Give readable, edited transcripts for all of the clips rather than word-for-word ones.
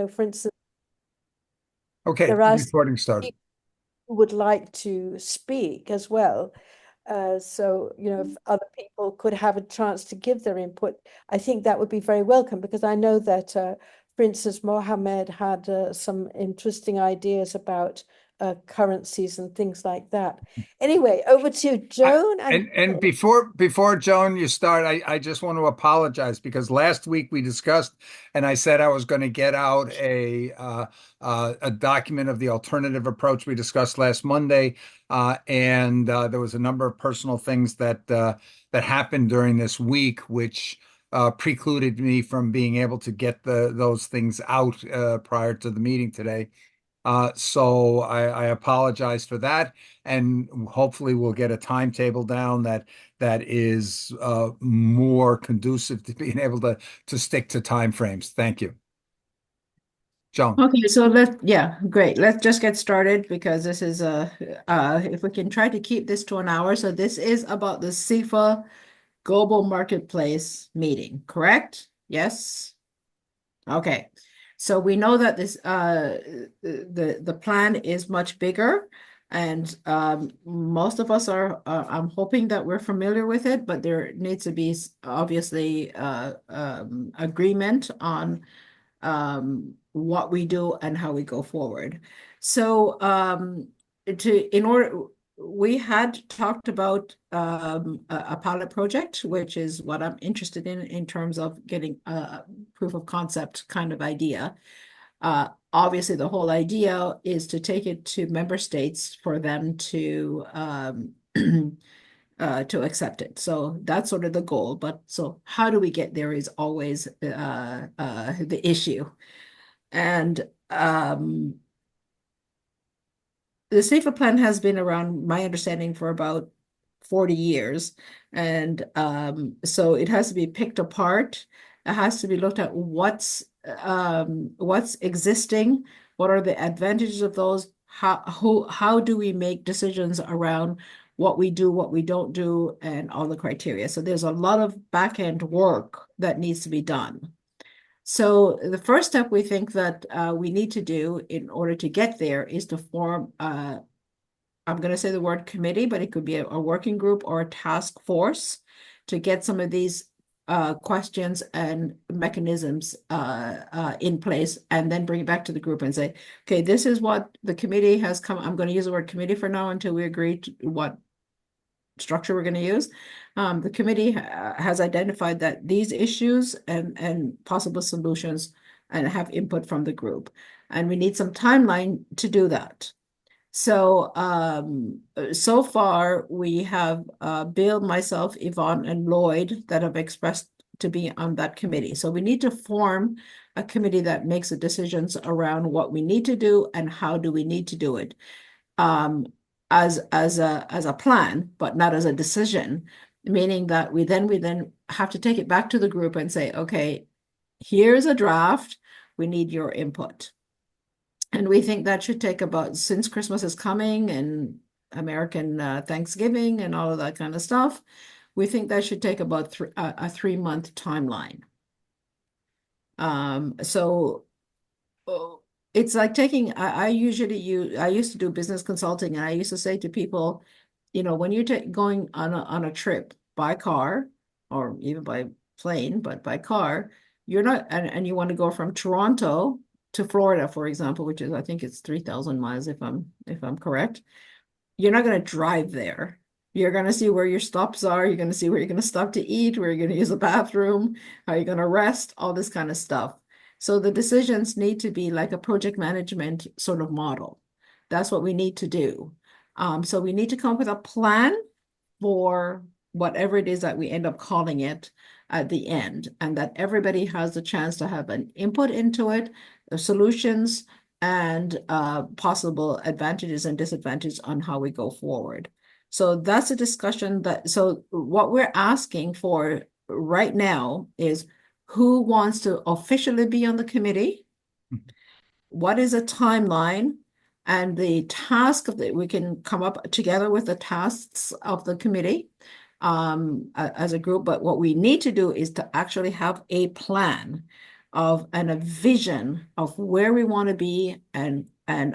For instance, Okay, there the are some recording started. people who would like to speak as well. So, if other people could have a chance to give their input, I think that would be very welcome because I know that Princess Mohammed had some interesting ideas about currencies and things like that. Anyway, over to I, Joan. and before Joan, you start, I just want to apologize because last week we discussed, and I said I was going to get out a document of the alternative approach we discussed last Monday, and there was a number of personal things that happened during this week, which precluded me from being able to get those things out prior to the meeting today. So I apologize for that, and hopefully we'll get a timetable down that is more conducive to being able to stick to time frames. Thank you, Joan. Okay, so yeah, great. Let's just get started because this is if we can try to keep this to an hour. So this is about the SIFA Global Marketplace meeting, correct? Yes. Okay. So we know that this the plan is much bigger, and most of us are I'm hoping that we're familiar with it, but there needs to be obviously agreement on what we do and how we go forward. So in order we had talked about a pilot project, which is what I'm interested in terms of getting a proof of concept kind of idea. Obviously, the whole idea is to take it to member states for them to accept it. So that's sort of the goal. But so how do we get there is always the issue. And the SAFA plan has been around, my understanding, for about 40 years. And so it has to be picked apart. It has to be looked at what's existing, what are the advantages of those, how do we make decisions around what we do, what we don't do, and all the criteria. So there's a lot of back end work that needs to be done. So the first step we think that we need to do in order to get there is to form, I'm going to say the word committee, but it could be a working group or a task force to get some of these questions and mechanisms in place, and then bring it back to the group and say, okay, this is what the committee has come. I'm going to use the word committee for now until we agree to what structure we're going to use. The committee has identified that these issues and possible solutions and have input from the group. And we need some timeline to do that. So so far we have Bill, myself, Yvonne, and Lloyd that have expressed to be on that committee. So we need to form a committee that makes the decisions around what we need to do and how do we need to do it. As a plan, but not as a decision, meaning that we then have to take it back to the group and say, okay, here's a draft. We need your input. And we think that should take about, since Christmas is coming and American Thanksgiving and all of that kind of stuff, we think that should take about a 3-month timeline. So it's like taking, I used to do business consulting, and I used to say to people, when you're going on a trip by car or even by plane, but by car, you're not, and you want to go from Toronto to Florida, for example, which is, I think it's 3,000 miles if I'm correct. You're not going to drive there. You're going to see where your stops are. You're going to see where you're going to stop to eat, where you're going to use the bathroom, how you're going to rest, all this kind of stuff. So the decisions need to be like a project management sort of model. That's what we need to do. So we need to come up with a plan for whatever it is that we end up calling it at the end, and that everybody has the chance to have an input into it, the solutions, and possible advantages and disadvantages on how we go forward. So that's a discussion so what we're asking for right now is who wants to officially be on the committee? What is a timeline? And the task of we can come up together with the tasks of the committee as a group. But what we need to do is to actually have a plan. of and a vision of where we want to be and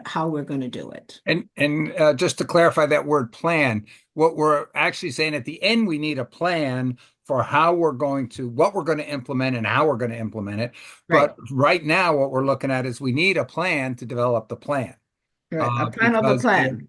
how we're going to do it. And just to clarify that word plan, what we're actually saying at the end, we need a plan for what we're going to implement and how we're going to implement it. Right. But right now, what we're looking at is we need a plan to develop the plan. Right. A plan of a Because there, plan.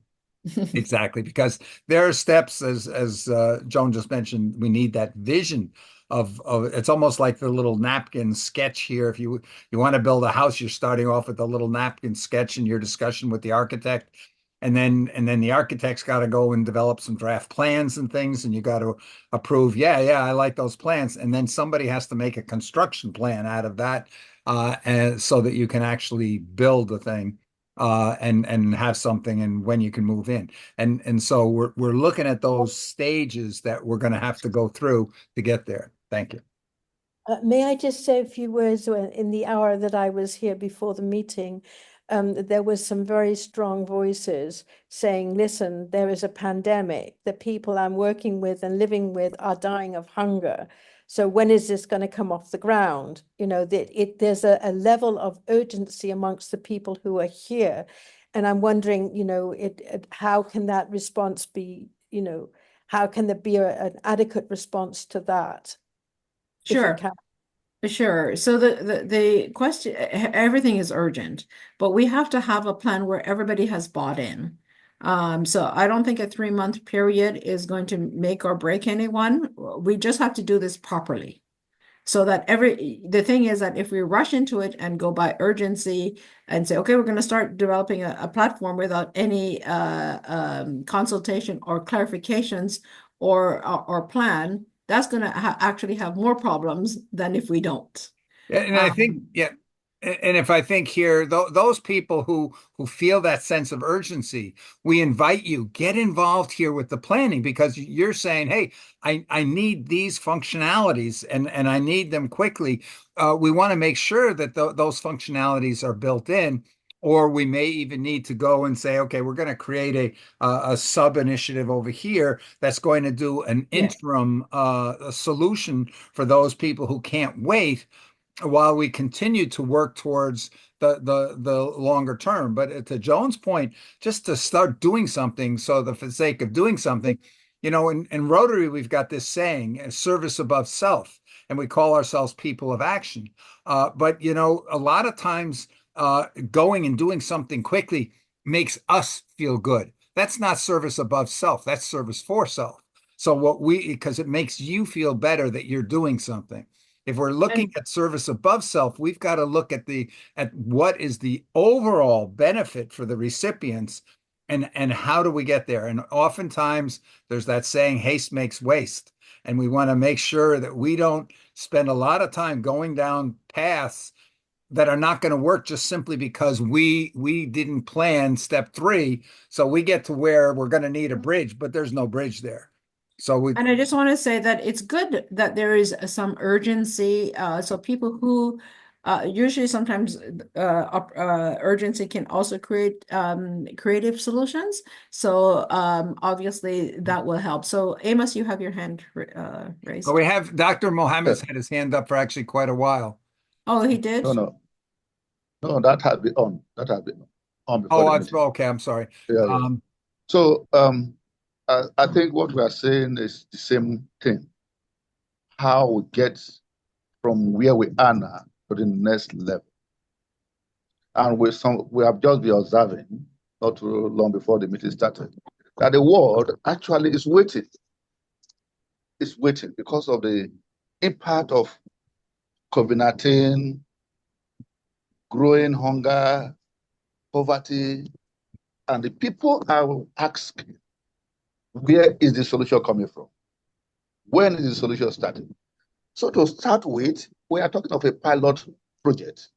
exactly, because there are steps, as Joan just mentioned, we need that vision of it's almost like the little napkin sketch here. If you want to build a house, you're starting off with a little napkin sketch in your discussion with the architect. And then the architect's got to go and develop some draft plans and things, and you got to approve, yeah, I like those plans. And then somebody has to make a construction plan out of that, and so that you can actually build the thing, and have something and when you can move in. And so we're looking at those stages that we're going to have to go through to get there. Thank you. May I just say a few words? In the hour that I was here before the meeting, there was some very strong voices saying, listen, there is a pandemic. The people I'm working with and living with are dying of hunger. So when is this going to come off the ground? There's a level of urgency amongst the people who are here. And I'm wondering, how can that response be, how can there be an adequate response to that, if it Sure. can? Sure. So the question, everything is urgent, but we have to have a plan where everybody has bought in. So I don't think a 3-month period is going to make or break anyone. We just have to do this properly. So that the thing is that if we rush into it and go by urgency and say, okay, we're going to start developing a platform without any consultation or clarifications or plan, that's going to actually have more problems than if we don't. Yeah, and I think, Um, yeah, and if I think here, th those people who feel that sense of urgency, we invite you, get involved here with the planning, because you're saying, hey, I need these functionalities and I need them quickly. We want to make sure that those functionalities are built in. Or we may even need to go and say, okay, we're going to create a sub initiative over here that's going to do an yeah. interim a solution for those people who can't wait, while we continue to work towards the longer term. But to Joan's point, just to start doing something, so for the sake of doing something, in Rotary, we've got this saying, service above self, and we call ourselves people of action. But a lot of times, going and doing something quickly makes us feel good. That's not service above self. That's service for self. So because it makes you feel better that you're doing something. If we're looking And at service above self, we've got to look at what is the overall benefit for the recipients, and how do we get there? And oftentimes there's that saying, haste makes waste. And we want to make sure that we don't spend a lot of time going down paths that are not going to work just simply because we didn't plan step 3. So we get to where we're going to need a bridge, but there's no bridge there. So we And I just want to say that it's good that there is some urgency. So people who usually sometimes urgency can also create creative solutions. So obviously that will help. So Amos, you have your hand But raised. we have Dr. Yeah. Mohammed's had his hand up for actually quite a while. Oh, he did? No, no, no, that had been on. That had been on before Oh, the meeting. okay. I'm sorry. Yeah, yeah. Um, So I think what we are saying is the same thing. How we get from where we are now to the next level. And we have just been observing, not too long before the meeting started, that the world actually is waiting. It's waiting because of the impact of COVID-19, growing hunger, poverty, and the people are asking, where is the solution coming from? When is the solution starting? So to start with, we are talking of a pilot project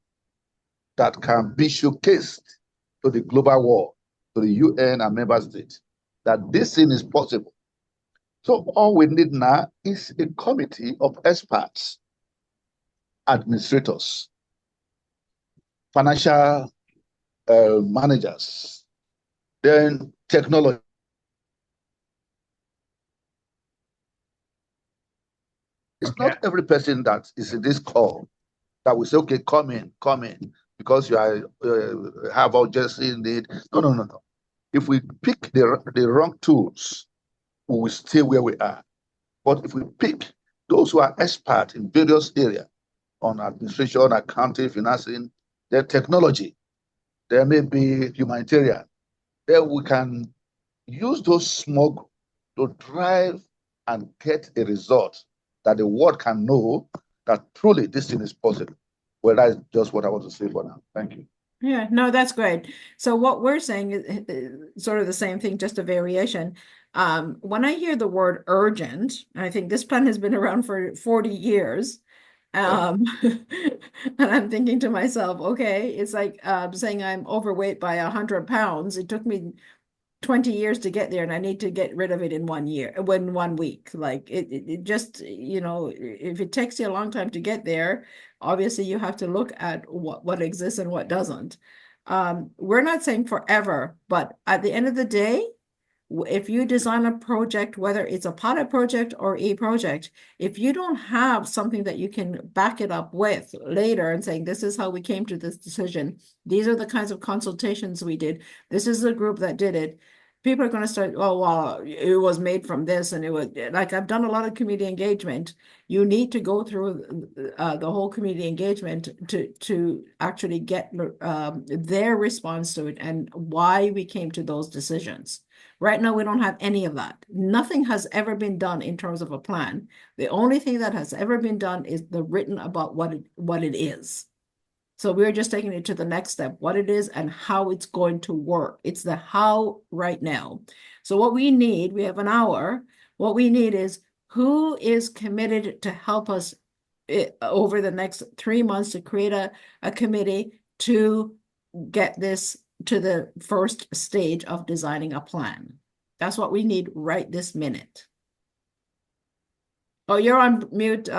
that can be showcased to the global world, to the UN and member states, that this thing is possible. So all we need now is a committee of experts, administrators, financial managers, then technology. It's okay. not every person that is in this call that we say, okay, come in, because you are have urgency need. No, no, no, no. If we pick the wrong tools, we will stay where we are. But if we pick those who are expert in various areas on administration, accounting, financing, then technology, there may be humanitarian, then we can use those small groups to drive and get a result that the world can know that truly this thing is possible. Well, that's just what I want to say for now. Thank you. Yeah, no, that's great. So what we're saying is sort of the same thing, just a variation. When I hear the word urgent, and I think this plan has been around for 40 years, and I'm thinking to myself, okay, it's like saying I'm overweight by 100 pounds. It took me 20 years to get there, and I need to get rid of it in 1 year, in 1 week. Like it just, if it takes you a long time to get there, obviously you have to look at what exists and what doesn't. We're not saying forever, but at the end of the day, if you design a project, whether it's a pilot project or a project, if you don't have something that you can back it up with later and saying, this is how we came to this decision, these are the kinds of consultations we did, this is the group that did it, people are going to start, oh, well, it was made from this, and it was like, I've done a lot of community engagement. You need to go through the whole community engagement to actually get their response to it and why we came to those decisions. Right now, we don't have any of that. Nothing has ever been done in terms of a plan. The only thing that has ever been done is the written about what it is. So we're just taking it to the next step, what it is and how it's going to work. It's the how right now. So what we need, we have an hour. What we need is who is committed to help us over the next 3 months to create a committee to get this to the first stage of designing a plan. That's what we need right this minute. Oh, you're on mute.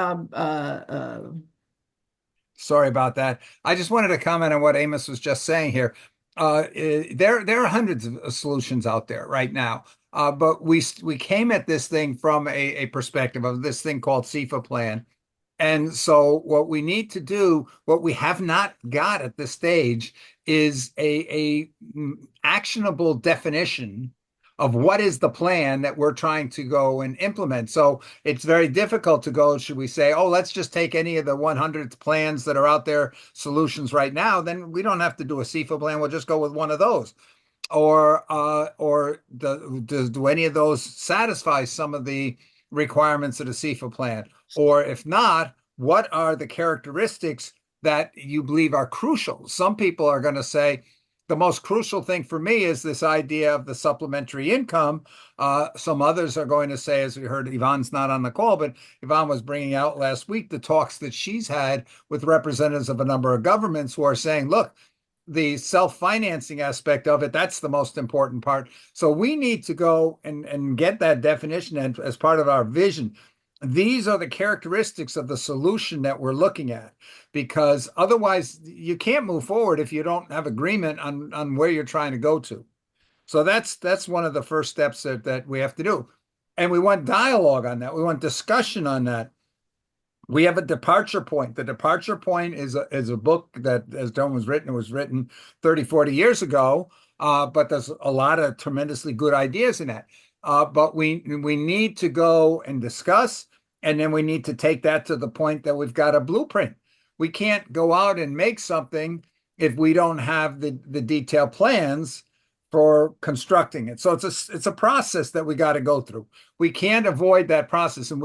Sorry about that. I just wanted to comment on what Amos was just saying here. There are hundreds of solutions out there right now, but we came at this thing from a perspective of this thing called SIFA plan. And so what we need to do, what we have not got at this stage, is a actionable definition of what is the plan that we're trying to go and implement. So it's very difficult to go, should we say, oh, let's just take any of the 100 plans that are out there, solutions right now, then we don't have to do a SIFA plan. We'll just go with one of those. Or do any of those satisfy some of the requirements of the SIFA plan? Or if not, what are the characteristics that you believe are crucial? Some people are going to say, the most crucial thing for me is this idea of the supplementary income. Some others are going to say, as we heard, Yvonne's not on the call, but Yvonne was bringing out last week the talks that she's had with representatives of a number of governments who are saying, look, the self-financing aspect of it, that's the most important part. So we need to go and get that definition and as part of our vision. These are the characteristics of the solution that we're looking at, because otherwise you can't move forward if you don't have agreement on where you're trying to go to. So that's one of the first steps that we have to do. And we want dialogue on that. We want discussion on that. We have a departure point. The departure point is a book that, as Joan was written, it was written 30, 40 years ago, but there's a lot of tremendously good ideas in that. But we need to go and discuss, and then we need to take that to the point that we've got a blueprint. We can't go out and make something if we don't have the detailed plans for constructing it. So it's a process that we got to go through. We can't avoid that process, and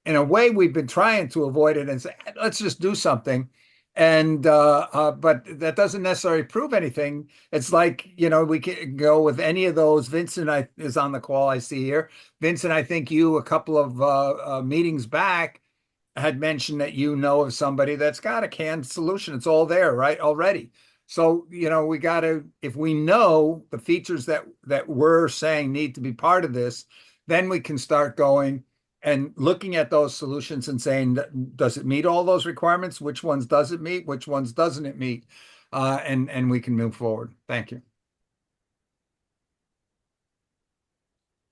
in a way, we've been trying to avoid it and say, let's just do something. And but that doesn't necessarily prove anything. It's like, we can go with any of those. Vincent is on the call, I see here. Vincent, I think you a couple of meetings back had mentioned that you know of somebody that's got a canned solution. It's all there, right, already. So, we got to, if we know the features that we're saying need to be part of this, then we can start going and looking at those solutions and saying, does it meet all those requirements? Which ones does it meet? Which ones doesn't it meet? And we can move forward. Thank you.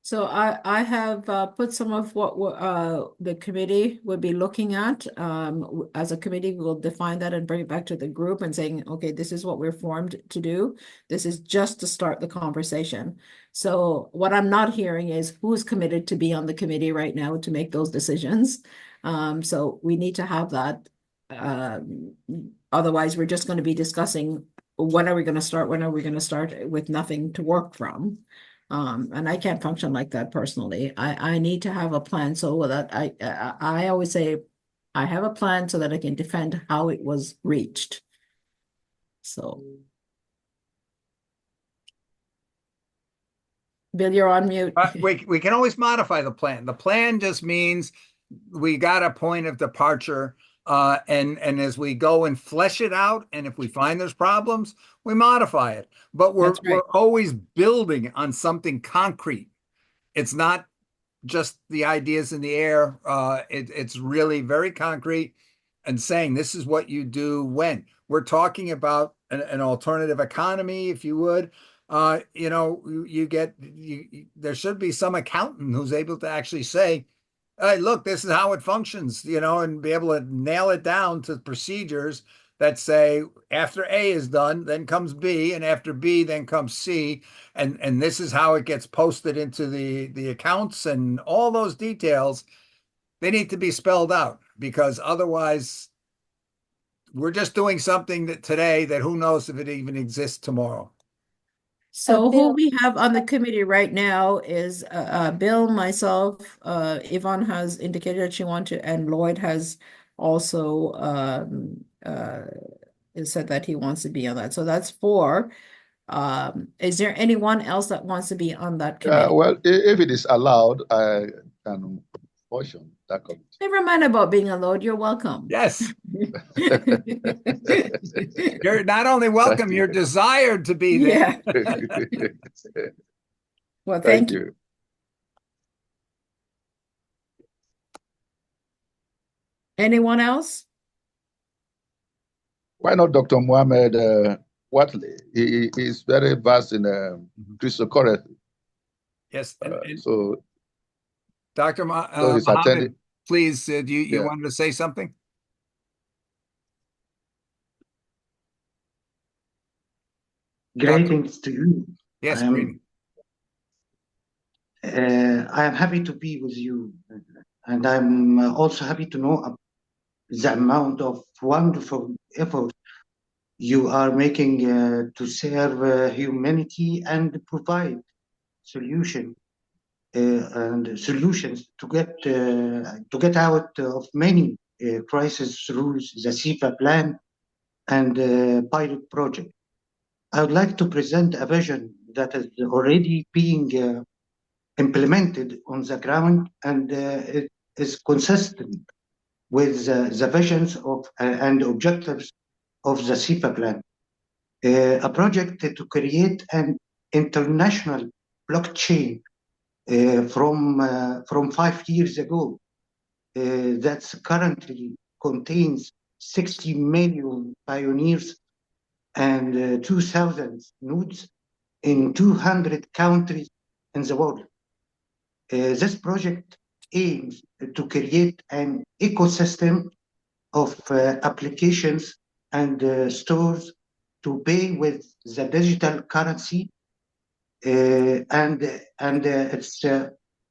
So I have put some of what the committee would be looking at. As a committee, we'll define that and bring it back to the group and saying, okay, this is what we're formed to do. This is just to start the conversation. So what I'm not hearing is who's committed to be on the committee right now to make those decisions. So we need to have that. Otherwise, we're just going to be discussing when are we going to start, when are we going to start with nothing to work from. And I can't function like that personally. I need to have a plan so that I always say I have a plan so that I can defend how it was reached. So, Bill, you're on mute. We can always modify the plan. The plan just means we got a point of departure, and as we go and flesh it out, and if we find there's problems, we modify it. But That's right. we're always building on something concrete. It's not just the ideas in the air. It's really very concrete and saying this is what you do when we're talking about an alternative economy, if you would. There should be some accountant who's able to actually say, hey, look, this is how it functions, and be able to nail it down to procedures that say after A is done, then comes B, and after B, then comes C, and this is how it gets posted into the accounts, and all those details, they need to be spelled out, because otherwise we're just doing something that today that who knows if it even exists tomorrow. So who Bill, we have on the committee right now is Bill, myself, Yvonne has indicated that she wants to, and Lloyd has also said that he wants to be on that. So that's four. Is there anyone else that wants to be on that committee? Well, if it is allowed, I can portion that committee. Never mind about being allowed. You're welcome. Yes. You're not only welcome, you're desired to be there. Yeah. Well, thank you. Anyone else? Why not Dr. Mohammed Watley? He is very vast in cryptocurrency. Yes. And So, Dr. he's Mohammed, attending. please, you wanted to say something? Greetings to you. Yes, I greeting. am happy to be with you, and I'm also happy to know the amount of wonderful effort you are making to serve humanity and provide solution and solutions to get out of many crises through the SIFA plan and pilot project. I would like to present a vision that is already being implemented on the ground, and it is consistent with the visions of and objectives of the SIFA plan. A project to create an international blockchain from 5 years ago that currently contains 60 million pioneers and 2,000 nodes in 200 countries in the world. This project aims to create an ecosystem of applications and stores to pay with the digital currency, and it's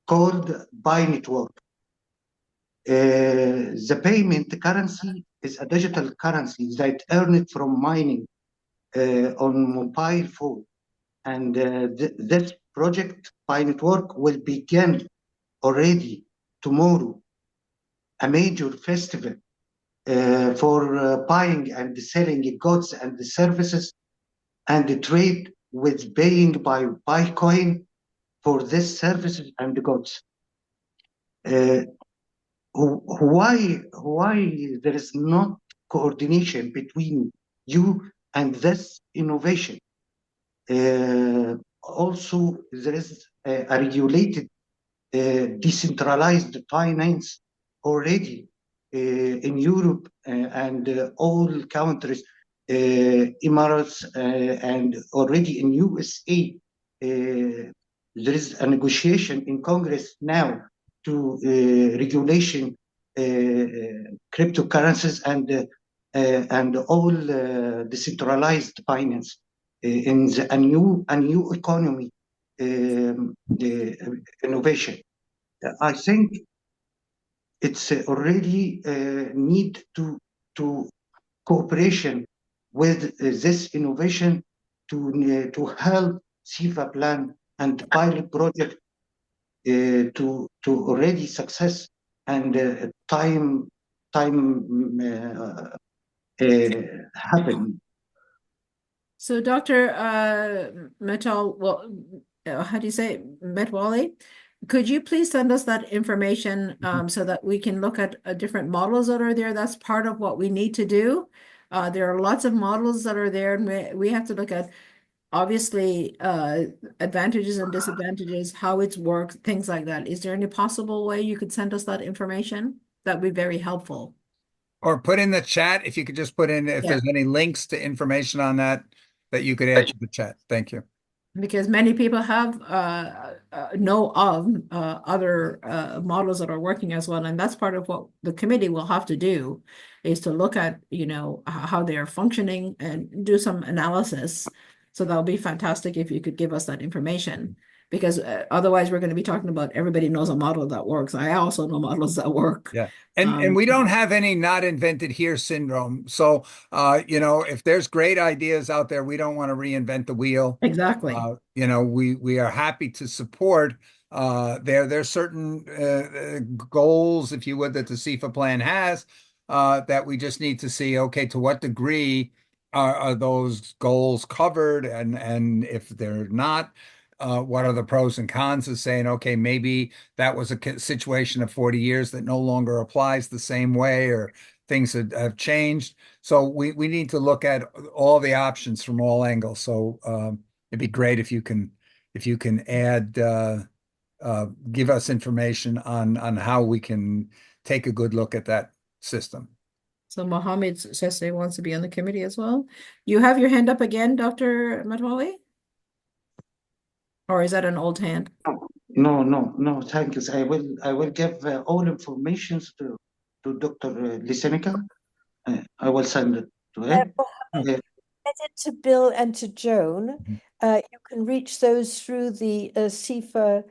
called Buy Network. The payment currency is a digital currency that earned from mining on mobile phone. And this project, Buy Network, will begin already tomorrow, a major festival for buying and selling goods and services, and the trade with paying by Bitcoin for this services and goods. Why there is not coordination between you and this innovation? Also, there is a regulated decentralized finance already in Europe and all countries, Emirates and already in USA. there is a negotiation in Congress now to regulation cryptocurrencies and all decentralized finance in a new economy innovation. I think it's already need to cooperation with this innovation to help SIFA plan and pilot project to already success and time happen. So Dr. Metal, well, how do you say it? Metwali? Could you please send us that information so that we can look at different models that are there? That's part of what we need to do. There are lots of models that are there, and we have to look at obviously advantages and disadvantages, how it's worked, things like that. Is there any possible way you could send us that information? That'd be very helpful. Or put in the chat, if you could just put in if there's any links to information on that you could add to the chat. Thank you. Because many people have know of other models that are working as well, and that's part of what the committee will have to do, is to look at, you know, how they are functioning and do some analysis. So that'll be fantastic if you could give us that information, because otherwise we're going to be talking about everybody knows a model that works. I also know models that work. Yeah. And we don't have any not invented here syndrome. So, you know, if there's great ideas out there, we don't want to reinvent the wheel. Exactly. You know, we are happy to support. There's certain goals, if you would, that the SIFA plan has that we just need to see, okay, to what degree are those goals covered? And if they're not, what are the pros and cons of saying, okay, maybe that was a situation of 40 years that no longer applies the same way, or things have changed. So we need to look at all the options from all angles. So it'd be great if you can add give us information on how we can take a good look at that system. So Mohammed says he wants to be on the committee as well. You have your hand up again, Dr. Matwali? Or is that an old hand? No, thank you. I will give all information to Dr. Lisenica. I will send it to him. Send it to Bill and to Joan. You can reach those through the SIFA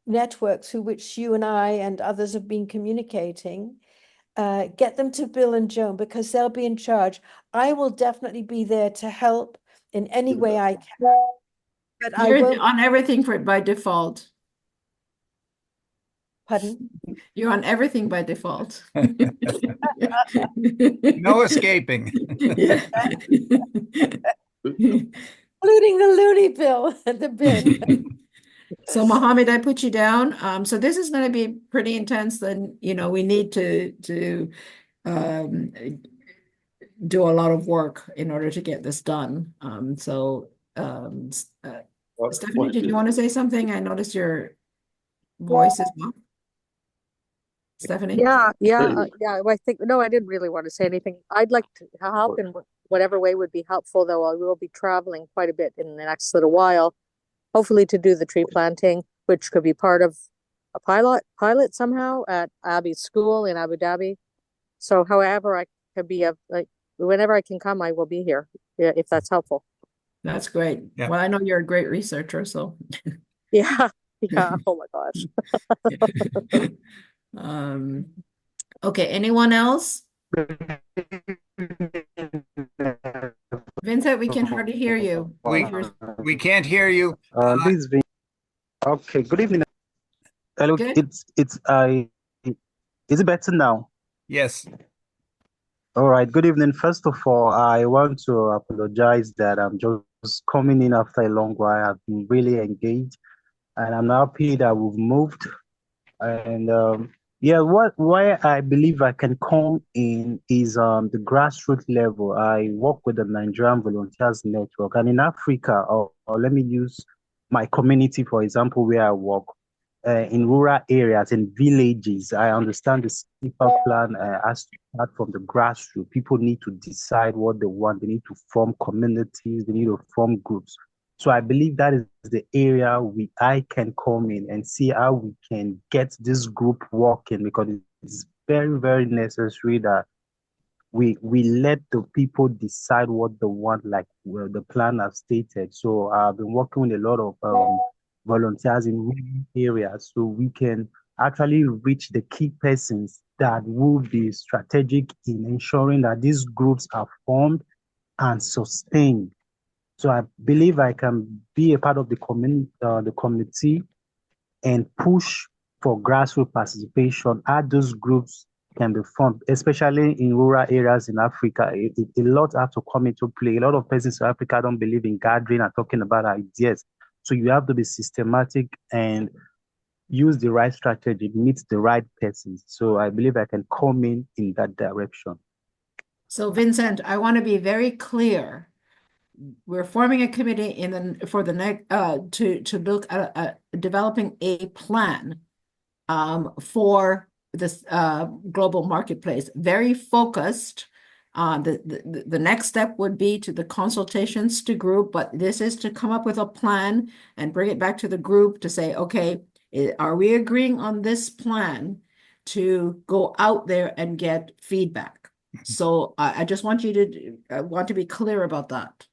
network through which you and I and others have been communicating. Get them to Bill and Joan because they'll be in charge. I will definitely be there to help in any way I can. But I You're won't. on everything by default. Pardon? You're on everything by default. No escaping. Yeah. Including the loony bill and the bin. So Mohammed, I put you down. So this is going to be pretty intense. Then, you know, we need to do a lot of work in order to get this done. Stephanie, did you want to say something? I noticed your voice is off. Stephanie? Yeah. I think, no, I didn't really want to say anything. I'd like to help in whatever way would be helpful, though I will be traveling quite a bit in the next little while, hopefully to do the tree planting, which could be part of a pilot somehow at Abby's school in Abu Dhabi. So however I could be, whenever I can come, I will be here, if that's helpful. That's great. Yeah. Well, I know you're a great researcher, so. Yeah. Oh my gosh. Okay, anyone else? Vincent, we can hardly hear you. We can't hear you. This is okay. Good evening. Hello. Good. Is it better now? Yes. All right. Good evening. First of all, I want to apologize that I'm just coming in after a long while. I've been really engaged, and I'm happy that we've moved. And why I believe I can come in is the grassroots level. I work with the Nigerian Volunteers Network, and in Africa, or let me use my community for example, where I work. In rural areas, in villages, I understand the SIFA plan has to start from the grassroots. People need to decide what they want. They need to form communities. They need to form groups. So I believe that is the area I can come in and see how we can get this group working, because it's very, very necessary that we let the people decide what they want, like well, the plan has stated. So I've been working with a lot of volunteers in rural areas, so we can actually reach the key persons that will be strategic in ensuring that these groups are formed and sustained. So I believe I can be a part of the committee and push for grassroots participation. How those groups can be formed, especially in rural areas in Africa. A lot have to come into play. A lot of persons in Africa don't believe in gathering and talking about ideas. So you have to be systematic and use the right strategy, meet the right persons. So I believe I can come in that direction. So Vincent, I want to be very clear. We're forming a committee for the next to look at developing a plan for this global marketplace. Very focused. The next step would be to the consultations to group, but this is to come up with a plan and bring it back to the group to say, okay, are we agreeing on this plan to go out there and get feedback? So I just want you to want to be clear about that.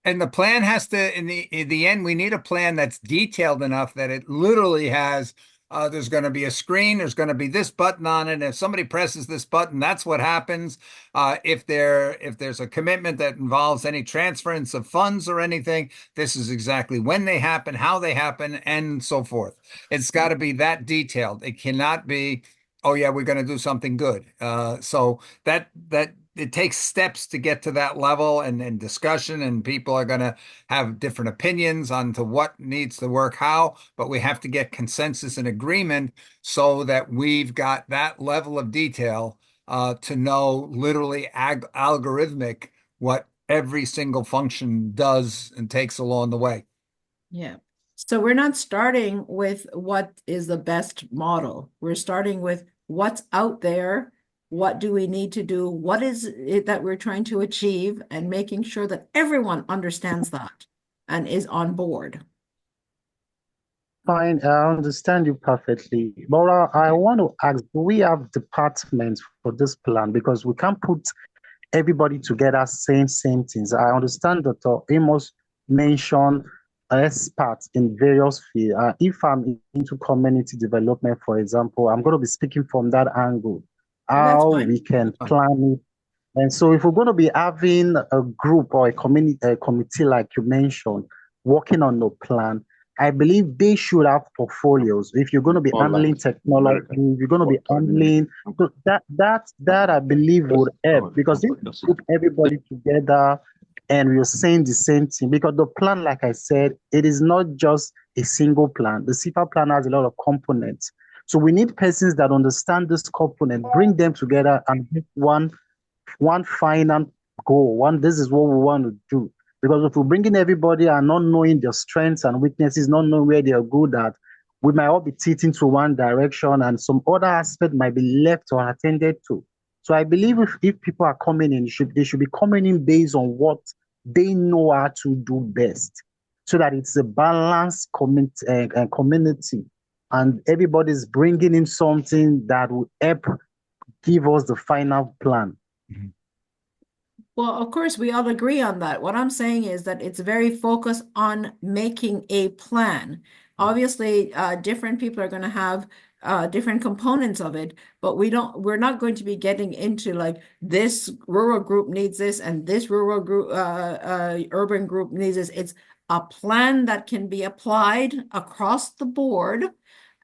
And the plan has to, in the end, we need a plan that's detailed enough that it literally has, there's going to be a screen, there's going to be this button on it. And if somebody presses this button, that's what happens. If there's a commitment that involves any transference of funds or anything, this is exactly when they happen, how they happen, and so forth. It's got to be that detailed. It cannot be, oh yeah, we're going to do something good. So that it takes steps to get to that level and discussion, and people are going to have different opinions on to what needs to work how, but we have to get consensus and agreement so that we've got that level of detail to know literally algorithmic what every single function does and takes along the way. Yeah. So we're not starting with what is the best model. We're starting with what's out there. What do we need to do? What is it that we're trying to achieve, and making sure that everyone understands that and is on board. Fine, I understand you perfectly. But I want to ask, do we have departments for this plan? Because we can't put everybody together saying same things. I understand that Amos mentioned experts in various fields. If I'm into community development, for example, I'm going to be speaking from that angle, That's how fine. we can plan it. And so if we're going to be having a group or a committee like you mentioned, working on the plan, I believe they should have portfolios. If you're going to be handling technology, you're going to be handling so that I believe would help, because if you put everybody together and we're saying the same thing, because the plan, like I said, it is not just a single plan. The SIFA plan has a lot of components. So we need persons that understand this component, bring them together and make one final goal. This is what we want to do. Because if we're bringing everybody and not knowing their strengths and weaknesses, not knowing where they are good at, we might all be tilting to one direction, and some other aspect might be left or attended to. So I believe if people are coming in, they should be coming in based on what they know how to do best, so that it's a balanced community, and everybody's bringing in something that will help give us the final plan. Mm-hmm. Well, of course, we all agree on that. What I'm saying is that it's very focused on making a plan. Obviously, different people are going to have different components of it, but we're not going to be getting into like this rural group needs this and this rural group, urban group needs this. It's a plan that can be applied across the board.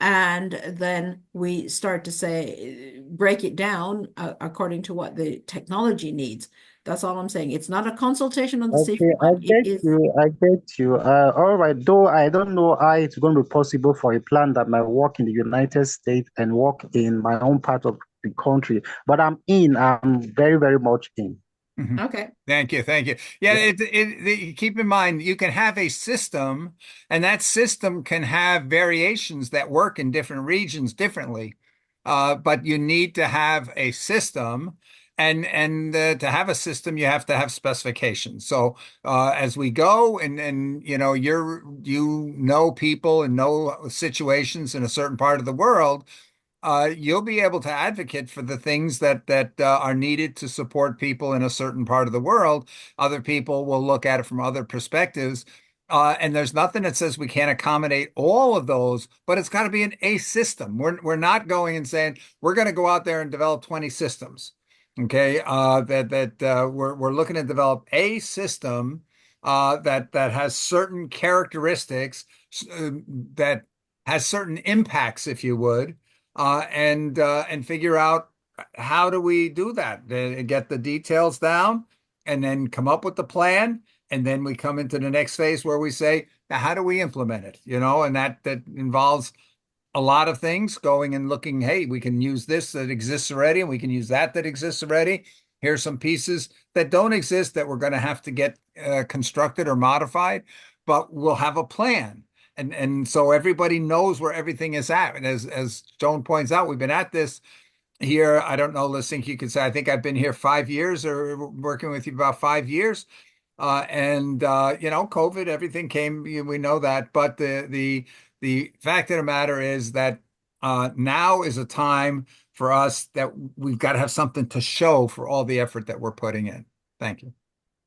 And then we start to say, break it down according to what the technology needs. That's all I'm saying. It's not a consultation on the SIFA Okay, plan. It is. I get you. All right, though I don't know how it's going to be possible for a plan that might work in the United States and work in my own part of the country, but I'm very, very much in. Mm-hmm. Okay. Thank you. Yeah, keep in mind, you can have a system, and that system can have variations that work in different regions differently. But you need to have a system, And to have a system, you have to have specifications. So as we go, and you know people and know situations in a certain part of the world, you'll be able to advocate for the things that are needed to support people in a certain part of the world. Other people will look at it from other perspectives. And there's nothing that says we can't accommodate all of those, but it's got to be an A system. We're not going and saying we're going to go out there and develop 20 systems. Okay, we're looking to develop a system that has certain characteristics, that has certain impacts, if you would, and figure out how do we do that. Get the details down, and then come up with the plan, and then we come into the next phase where we say, now, how do we implement it? And that involves a lot of things, going and looking, hey, we can use this that exists already, and we can use that exists already. Here's some pieces that don't exist that we're going to have to get constructed or modified, but we'll have a plan. And so everybody knows where everything is at. And as Joan points out, we've been at this here. I don't know, Liz, think you could say, I think I've been here 5 years, or working with you about 5 years. COVID, everything came, we know that. But the fact of the matter is that now is a time for us that we've got to have something to show for all the effort that we're putting in. Thank you.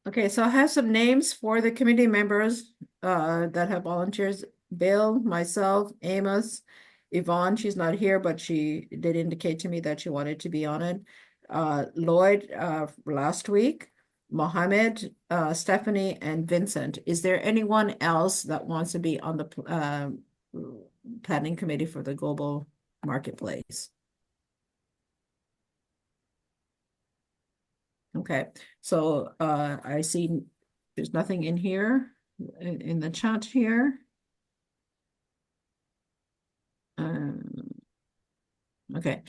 Okay, so I have some names for the committee members that have volunteers. Bill, myself, Amos, Yvonne, she's not here, but she did indicate to me that she wanted to be on it. Lloyd last week, Mohammed, Stephanie, and Vincent. Is there anyone else that wants to be on the planning committee for the global marketplace? Okay, so I see there's nothing in here in the chat here. Okay,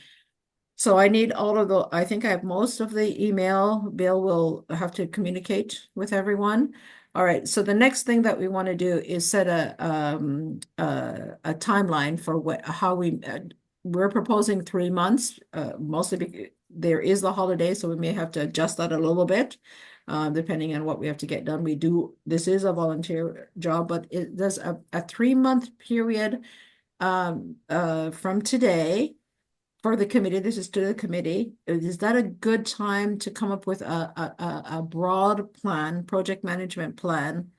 so I need all of the, I think I have most of the email. Bill will have to communicate with everyone. All right, so the next thing that we want to do is set a timeline for how we're proposing 3 months, mostly because there is the holiday, so we may have to adjust that a little bit, depending on what we have to get done. This is a volunteer job, but it does a 3-month period from today for the committee. This is to the committee. Is that a good time to come up with a broad plan, project management plan?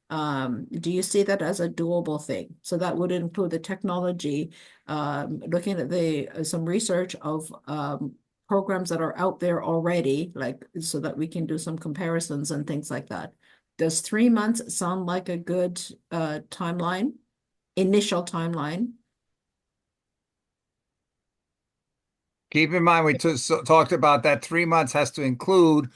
Do you see that as a doable thing? So that would include the technology, looking at some research of programs that are out there already, so that we can do some comparisons and things like that. Does 3 months sound like a good timeline, initial timeline? Keep in mind, we talked about that 3 months has to include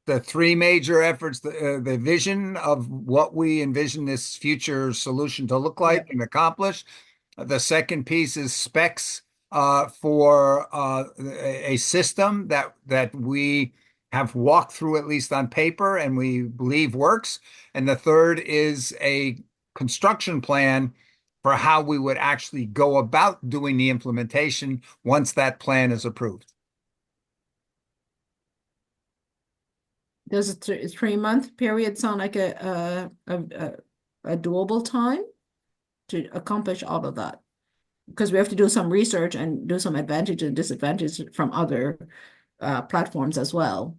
the three major efforts, the vision of what we envision this future solution to look like and accomplish. The second piece is specs for a system that we have walked through, at least on paper, and we believe works. And the third is a construction plan for how we would actually go about doing the implementation once that plan is approved. Does a 3-month period sound like a doable time to accomplish all of that? Because we have to do some research and do some advantage and disadvantage from other platforms as well.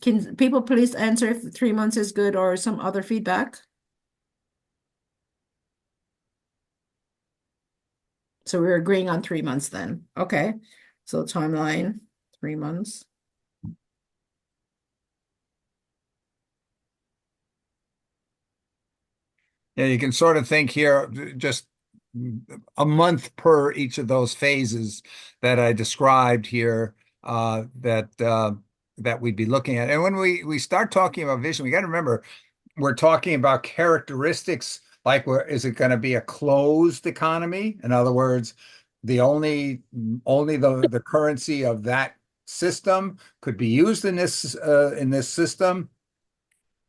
Can people please answer if 3 months is good or some other feedback? So we're agreeing on 3 months then. Okay. So timeline, 3 months. Yeah, you can sort of think here just a month per each of those phases that I described here, that we'd be looking at. And when we start talking about vision, we got to remember we're talking about characteristics, like is it going to be a closed economy? In other words, only the currency of that system could be used in this system.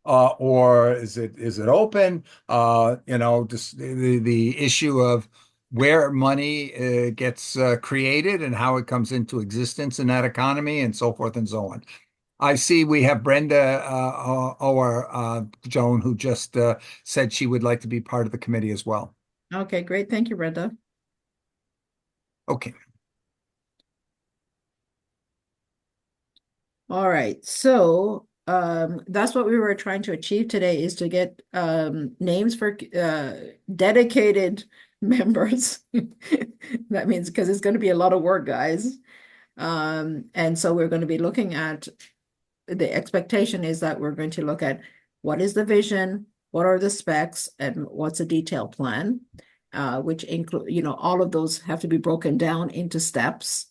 Or is it open? Just the issue of where money gets created and how it comes into existence in that economy and so forth and so on. I see we have Brenda or Joan, who just said she would like to be part of the committee as well. Okay, great. Thank you, Brenda. Okay. All right. So that's what we were trying to achieve today, is to get names for dedicated members. That means, because it's going to be a lot of work, guys. And so we're going to be looking at, the expectation is that we're going to look at what is the vision, what are the specs, and what's a detailed plan, which include, all of those have to be broken down into steps.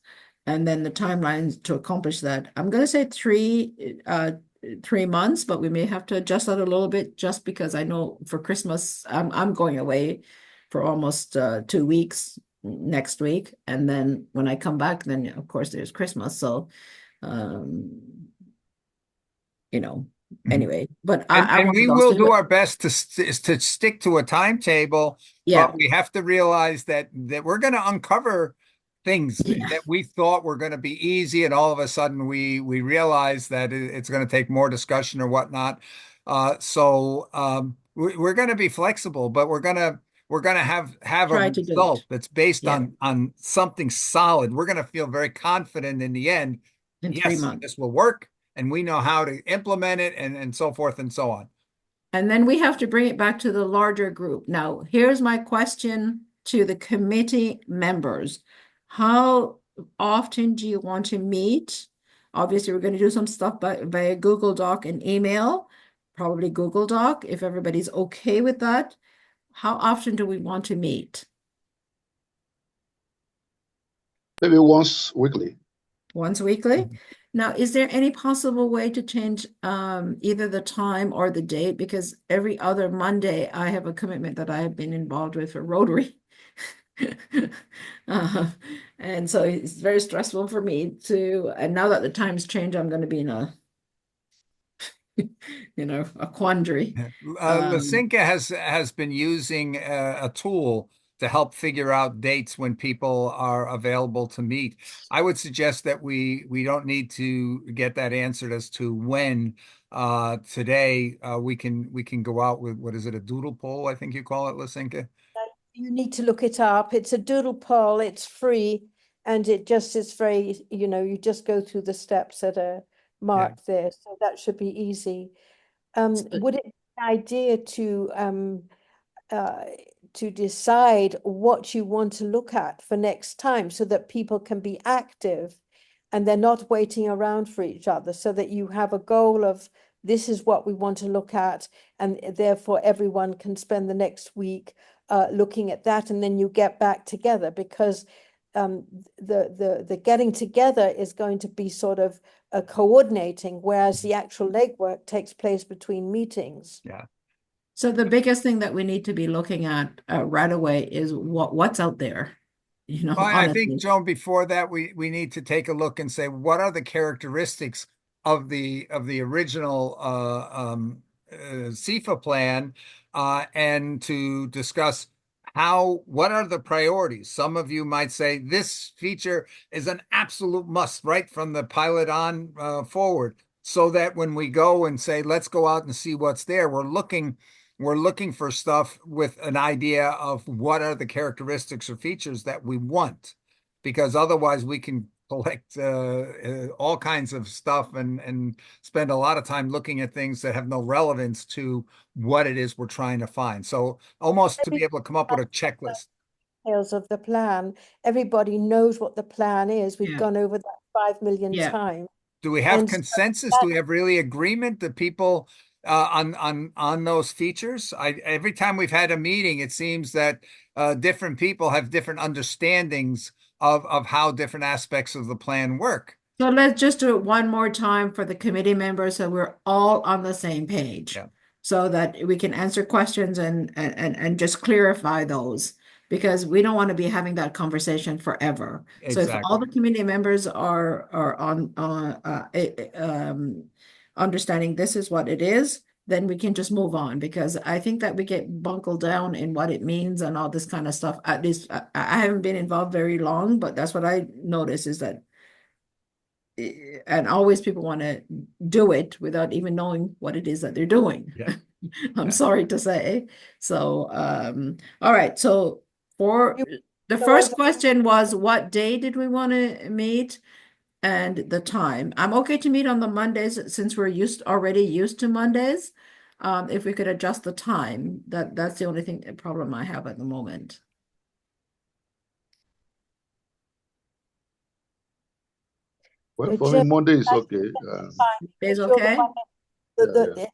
And then the timelines to accomplish that. I'm going to say 3 months, but we may have to adjust that a little bit, just because I know for Christmas, I'm going away for almost 2 weeks next week. And then when I come back, then of course there's Christmas. So, anyway, but I And we wanted will also do to, our best to stick to a timetable, yeah, but we have to realize that we're going to uncover things yeah, that we thought were going to be easy, and all of a sudden we realize that it's going to take more discussion or whatnot. We're going to be flexible, but we're going to have a try to do it. result that's based Yeah, on something solid. We're going to feel very confident in the end. in three Yes, months. this will work, and we know how to implement it, and so forth and so on. And then we have to bring it back to the larger group. Now, here's my question to the committee members. How often do you want to meet? Obviously, we're going to do some stuff via Google Doc and email, probably Google Doc, if everybody's okay with that. How often do we want to meet? Maybe once weekly. Once weekly? Mhm. Now, is there any possible way to change either the time or the date? Because every other Monday, I have a commitment that I have been involved with for Rotary. Uh, and so it's very stressful for me and now that the times change, I'm going to be in a, a quandary. Lysinka has been using a tool to help figure out dates when people are available to meet. I would suggest that we don't need to get that answered as to when. Today we can go out with, what is it, a doodle poll, I think you call it, Lysinka? You need to look it up. It's a doodle poll. It's free, and it just is very, you just go through the steps that are Yeah. marked there. So that should be easy. Would it be an idea uh, to decide what you want to look at for next time, so that people can be active and they're not waiting around for each other, so that you have a goal of, this is what we want to look at, and therefore everyone can spend the next week looking at that, and then you get back together, because the getting together is going to be sort of a coordinating, whereas the actual legwork takes place between meetings. Yeah. So the biggest thing that we need to be looking at right away is what's out there, Well, I think, honestly. Joan, before that, we need to take a look and say, what are the characteristics of the original SIFA plan, and to discuss what are the priorities. Some of you might say this feature is an absolute must right from the pilot on forward, so that when we go and say, let's go out and see what's there, we're looking for stuff with an idea of what are the characteristics or features that we want, because otherwise we can collect all kinds of stuff and spend a lot of time looking at things that have no relevance to what it is we're trying to find. So almost to be able to come up with a checklist. Details of the plan. Everybody knows what the plan is. We've Yeah, gone over that 5 million yeah. times. Do we have And so consensus? that Do we have really agreement that people on those features? Every time we've had a meeting, it seems that different people have different understandings of how different aspects of the plan work. So let's just do it one more time for the committee members, so we're all on the same page. Yeah. So that we can answer questions and just clarify those, because we don't want to be having that conversation forever. So if all Exactly. the committee members are on understanding this is what it is, then we can just move on, because I think that we get bungled down in what it means and all this kind of stuff. At least I haven't been involved very long, but that's what I notice is that, and always people want to do it without even knowing what it is that they're doing. Yeah. I'm Yeah. sorry to say. So, all right. So for You the go first over. question was, what day did we want to meet? And the time. I'm okay to meet on the Mondays since we're already used to Mondays. If we could adjust the time, that's the only problem I have at the moment. Well, for me, Jim, Monday is I okay. fine, Is because you're the okay? one Yeah, that yeah. the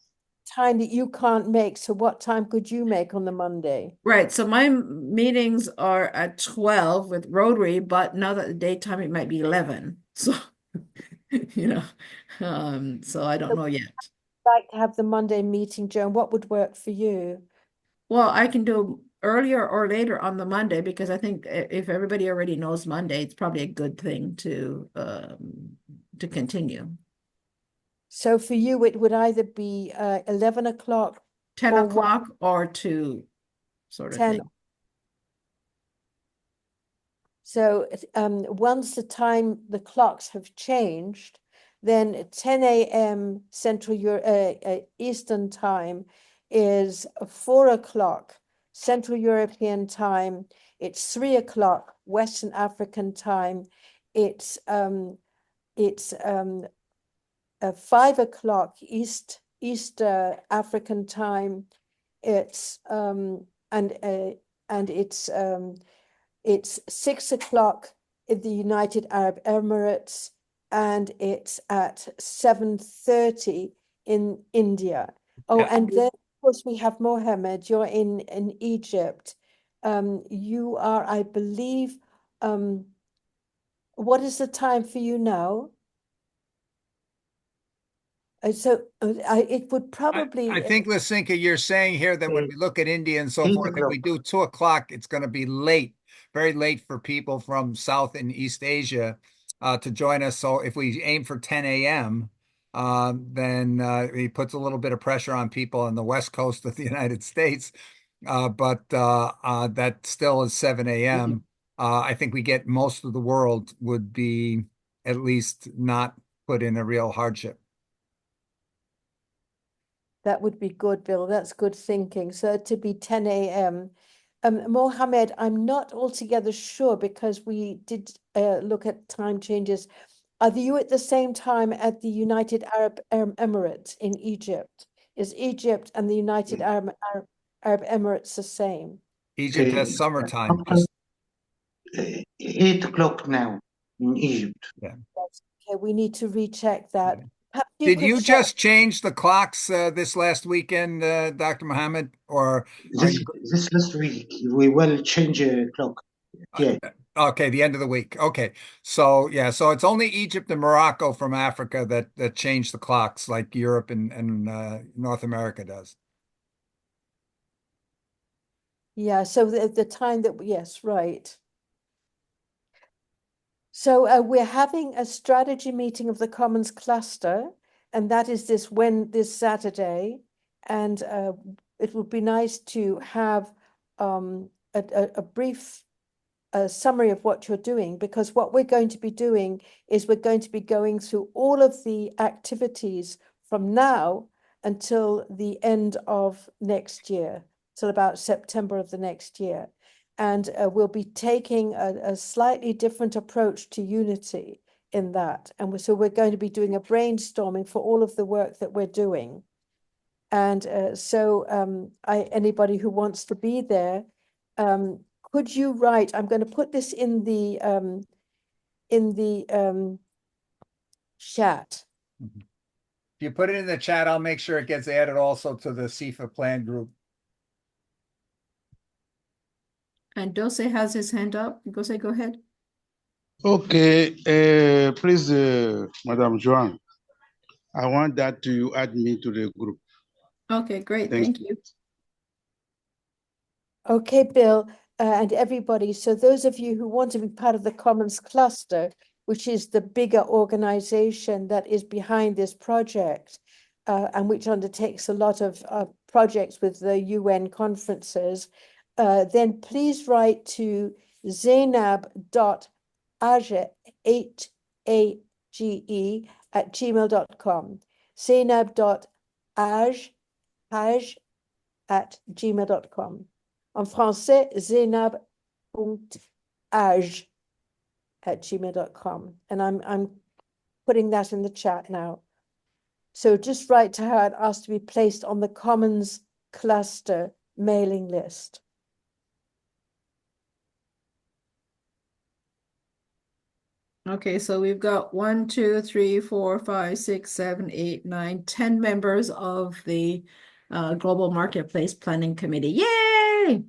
time that you can't make. So what time could you make on the Monday? Right. So my meetings are at 12 with Rotary, but now that the daytime it might be 11. So, you know, so I don't So know yet. I'd like to have the Monday meeting, Joan. What would work for you? Well, I can do earlier or later on the Monday, because I think if everybody already knows Monday, it's probably a good thing to continue. So for you, it would either be 11 o'clock 10 or 1, o'clock or 2 sort of 10. thing. So once the clocks have changed, then 10 a.m. Eastern time is 4 o'clock Central European time. It's 3 o'clock Western African time. It's 5 o'clock East African time. It's and it's 6 o'clock in the United Arab Emirates, and it's at 7:30 in India. Oh, Yeah. and then of course we have Mohammed. You're in Egypt. You are, I believe, what is the time for you now? It would probably I think, Lisinka, you're saying here that when we look at India and so 8 forth, if we o'clock. do 2 o'clock, it's going to be late, very late for people from South and East Asia to join us. So if we aim for 10 a.m., then he puts a little bit of pressure on people on the West Coast of the United States. But that still is 7 a.m. I think we get most of the world would be at least not put in a real hardship. that would be good, Bill. That's good thinking. So to be 10 a.m. Mohammed, I'm not altogether sure because we did look at time changes. Are you at the same time at the United Arab Emirates in Egypt? Is Egypt and the United Arab Emirates the same? Egypt has summertime. After 8 o'clock now in Egypt. Yeah. Yes. Okay, we need to recheck that. Yeah. Perhaps you Did could you check. just change the clocks this last weekend, Dr. Mohammed, or are This you this last week we will change clock. Yeah. okay? The end of the week. Okay, so yeah, so it's only Egypt and Morocco from Africa that changed the clocks, like Europe and North America does. Yeah, so the time that, yes, right. So we're having a strategy meeting of the Commons cluster, and that is this Saturday. And it would be nice to have a brief summary of what you're doing, because what we're going to be doing is we're going to be going through all of the activities from now until the end of next year, till about September of the next year. And we'll be taking a slightly different approach to unity in that. And so we're going to be doing a brainstorming for all of the work that we're doing. And anybody who wants to be there, could you write, I'm going to put this in the chat. If you put it in the chat, I'll make sure it gets added also to the SIFA plan group. And Dose has his hand up. Dose, go ahead. Okay, please, Madam Joan, I want that you add me to the group. Okay, great. Thank you. Okay, Bill, and everybody. So those of you who want to be part of the Commons Cluster, which is the bigger organization that is behind this project, and which undertakes a lot of projects with the UN conferences, then please write to zainab.age, H-A-G-E, at gmail.com. Zainab.age, at gmail.com. En français, zainab.age at gmail.com. And I'm putting that in the chat now. So just write to her and ask to be placed on the Commons Cluster mailing list. Okay, so we've got 1, 2, 3, 4, 5, 6, 7, 8, 9, 10 members of the Global Marketplace Planning Committee. Yay!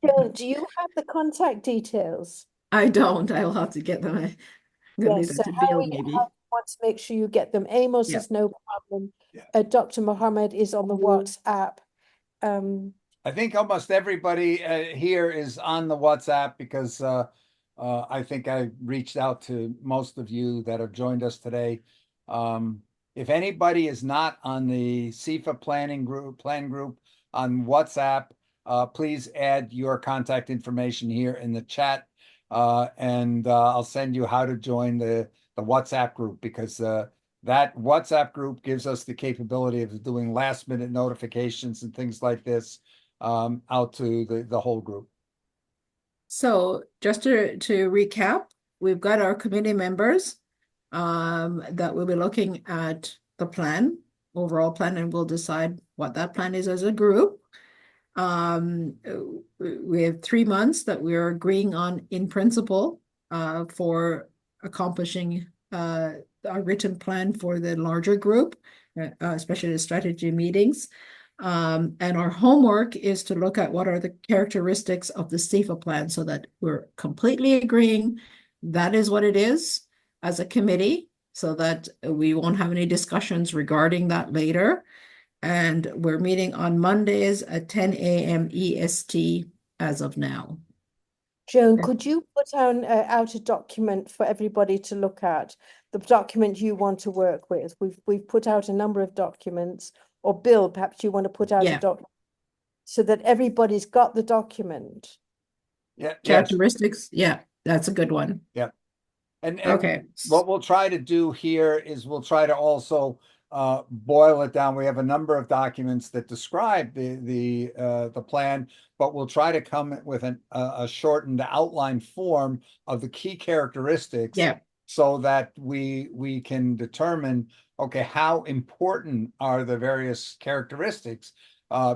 Jill, do you have the contact details? I don't. I will have to get them. I'm gonna leave Yes, that so to how Bill, we maybe. want to make sure you get them. Amos Yeah. is no problem. Yeah. Dr. Mohammed is on the WhatsApp. I think almost everybody here is on the WhatsApp because I think I reached out to most of you that have joined us today. If anybody is not on the SIFA plan group on WhatsApp, please add your contact information here in the chat, and I'll send you how to join the WhatsApp group, because that WhatsApp group gives us the capability of doing last minute notifications and things like this out to the whole group. So just to recap, we've got our committee members that will be looking at the plan, overall plan, and we'll decide what that plan is as a group. We have 3 months that we're agreeing on in principle for accomplishing our written plan for the larger group, especially the strategy meetings. And our homework is to look at what are the characteristics of the SIFA plan so that we're completely agreeing that is what it is as a committee, so that we won't have any discussions regarding that later. And we're meeting on Mondays at 10 a.m. EST as of now. Joan, could you put out a document for everybody to look at, the document you want to work with? We've put out a number of documents, or Bill, perhaps you want to put out a document so that everybody's got the document. Yeah. Characteristics. Yeah, that's a good one. Yeah. And okay. What we'll try to do here is we'll try to also boil it down. We have a number of documents that describe the plan, but we'll try to come with a shortened outline form of the key characteristics, so that we can determine, okay, how important are the various characteristics?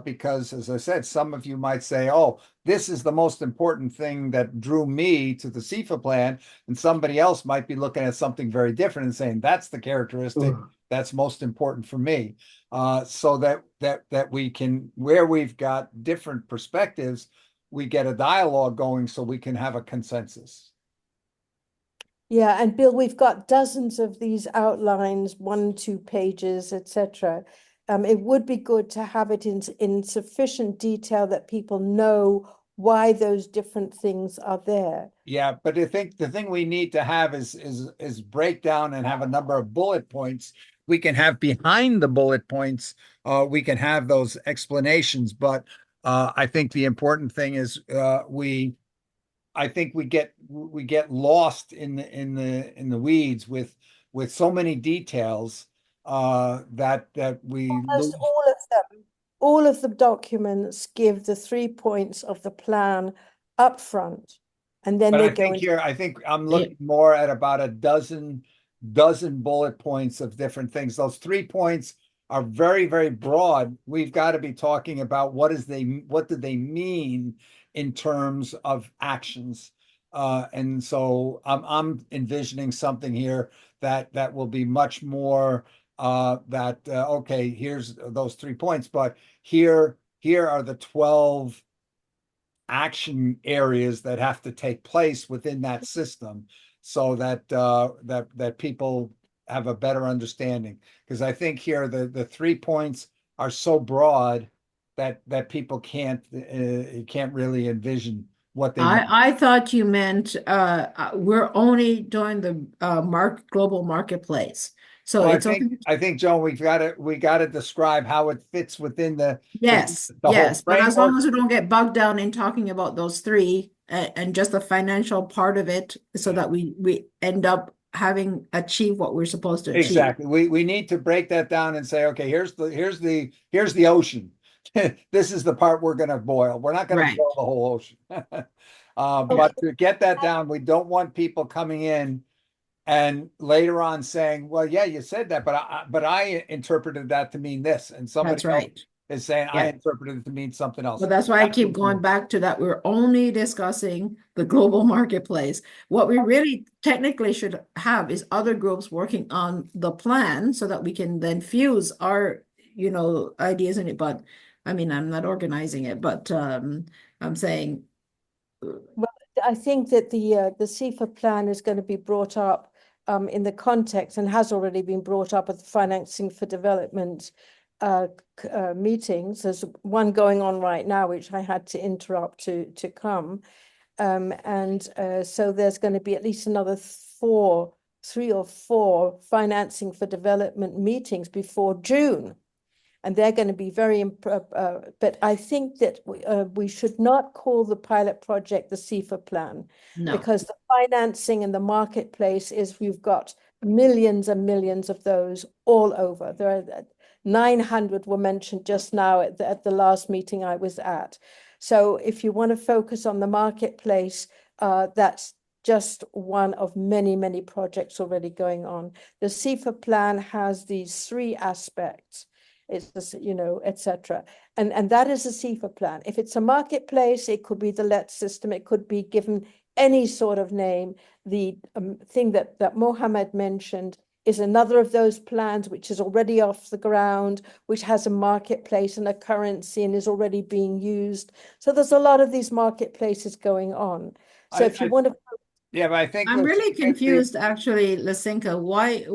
Because, as I said, some of you might say, oh, this is the most important thing that drew me to the SIFA plan, and somebody else might be looking at something very different and saying that's the characteristic that's most important for me. So that we can, where we've got different perspectives, we get a dialogue going so we can have a consensus. Yeah, and Bill, we've got dozens of these outlines, 1, 2 pages, etc. It would be good to have it in sufficient detail that people know why those different things are there. Yeah, but I think the thing we need to have is break down and have a number of bullet points. We can have behind the bullet points, we can have those explanations, but I think the important thing is I think we get lost in the weeds with so many details that we almost all of the documents give the 3 points of the plan up front, and then but they I go think into here, I think I'm looking more at about a dozen bullet points of different things. Those 3 points are very, very broad. We've got to be talking about what do they mean in terms of actions. And so I'm envisioning something here that will be much more okay, here's those 3 points, but here are the 12 action areas that have to take place within that system, so that that people have a better understanding. Because I think here the 3 points are so broad that people can't really envision what they mean. I thought you meant we're only doing the global marketplace. So Well, it's okay. I think, Joan, we got to describe how it fits within Yes, the whole yes. But as long framework. as we don't get bogged down in talking about those three and just the financial part of it, so that we end up having achieved what we're supposed to achieve. Exactly. We need to break that down and say, okay, here's the ocean. This is the part we're going to boil. We're not going to Right. boil the whole ocean. Okay. But to get that down, we don't want people coming in and later on saying, well, yeah, you said that, but I interpreted that to mean this, and somebody That's else right. is saying I Yeah. interpreted it to mean something else. Well, that's why I That's keep what going back to that. We're only discussing the global marketplace. What we really technically should have is other groups working on the plan so that we can then fuse our, ideas in it. But I mean, I'm not organizing it, but I'm saying, Well, I think that the SIFA plan is going to be brought up in the context and has already been brought up at the Financing for Development meetings. There's one going on right now, which I had to interrupt to come. So there's going to be at least another 3 or 4 Financing for Development meetings before June. And they're going to be very, but I think that we should not call the pilot project the SIFA plan, no. because the financing and the marketplace we've got millions and millions of those all over. There are 900 were mentioned just now at the last meeting I was at. So if you want to focus on the marketplace, that's just one of many, many projects already going on. The SIFA plan has these 3 aspects. It's just, etc. And that is a SIFA plan. If it's a marketplace, it could be the let system. It could be given any sort of name. The thing that Mohammed mentioned is another of those plans, which is already off the ground, which has a marketplace and a currency and is already being used. So there's a lot of these marketplaces going on. So if you want to, yeah, but I think I'm really confused, actually, Lasinka. Why